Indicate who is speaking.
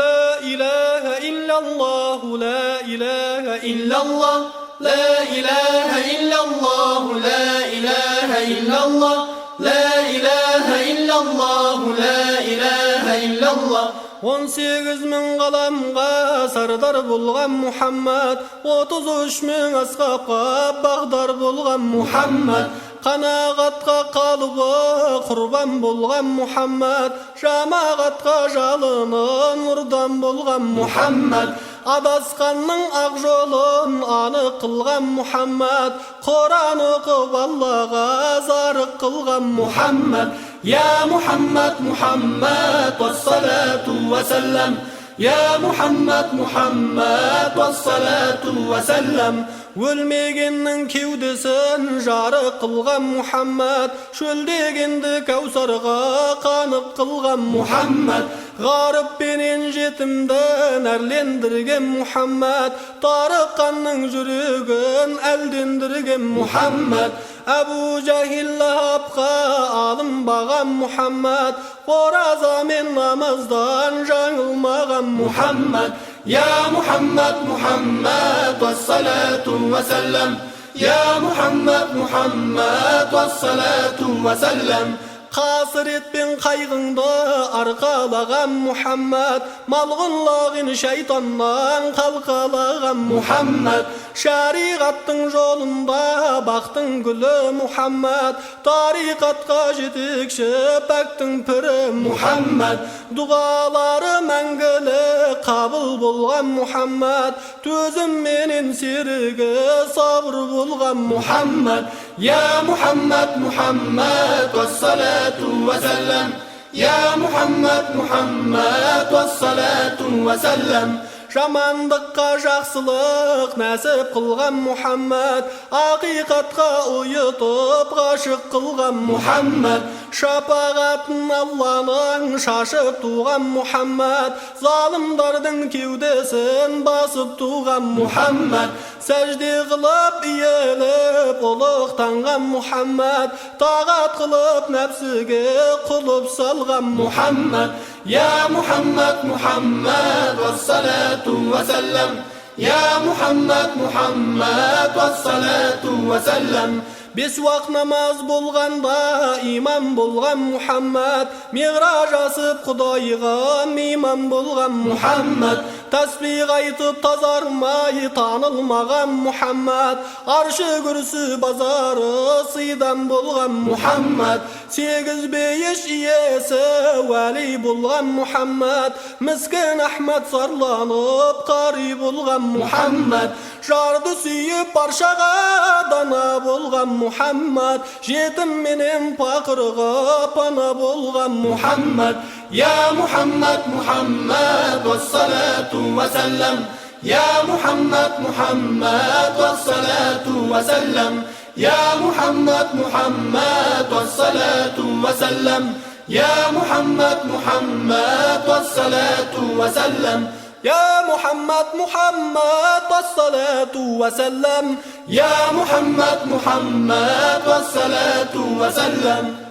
Speaker 1: لا إله إلا الله لا إله إلا الله لا إله إلا الله لا إله إلا الله لا إله إلا الله لا إله إلا الله 18 min qalamga sardar bolgan Muhammad 33 min ashabga bagdar bolgan Muhammad qanaqatqa qalbi qurban bolgan Muhammad jama'atqa jalının nurdan bolgan Muhammad adasqanның ақ жолын анық қылған Muhammad Құран оқып Аллаға зарық қылған Muhammad يا محمد محمد والصلاة وسلم يا محمد محمد والصلاة وسلم өлмегеннің кеудесін жарық қылған Muhammad шөлдегенді кәусарға қанық қылған Muhammad ғарып пенен жетімді нәрлендірген Muhammad тарыққанның жүрегін әлдендірген Muhammad Әбу Жахил Лахабқа алынбаған Muhammad қораза мен намаздан жаңылмаған Muhammad يا محمد محمد والصلاة وسلم يا محمد محمد والصلاة وسلم Қасырет пен қайғыңды арқалаған Muhammad малғұнлағын шайтаннан қалқалаған Muhammad шариғаттың жолында бақтың гүлі Muhammad тариқатқа жетекші пәктің пірі Muhammad дұғалары мәңгілі қабыл болған Muhammad төзім менен серігі сабыр болған Muhammad يا محمد محمد والصلاة وسلم يا محمد محمد والصلاة وسلم жамандыққа жақсылық нәсіп қылған Muhammad ақиқатқа ұйытып ғашық қылған Muhammad шапағатын Алланың шашып туған Muhammad залымдардың кеудесін басып туған Muhammad сәжде қылып иеліп ұлықтанған Muhammad тағат қылып нәпсіге құлып салған Muhammad يا محمد محمد والصلاة وسلم يا محمد محمد والصلاة وسلم бес уақыт намаз болғанда имам болған Muhammad миғраж асып Құдайға мейман болған Muhammad тәсбих айтып тазармай танылмаған Muhammad аршы күрсі базары сыйдан болған Muhammad сегіз бейіш иесі уәли болған Muhammad міскін Ахмад сарланып қари болған Muhammad жарды сүйіп паршаға дана болған Muhammad жетім менен пақырға пана болған Muhammad يا محمد محمد والصلاة وسلم يا محمد محمد والصلاة وسلم يا محمد محمد والصلاة وسلم يا محمد محمد والصلاة وسلم يا محمد محمد والصلاة وسلم يا محمد محمد والصلاة وسلم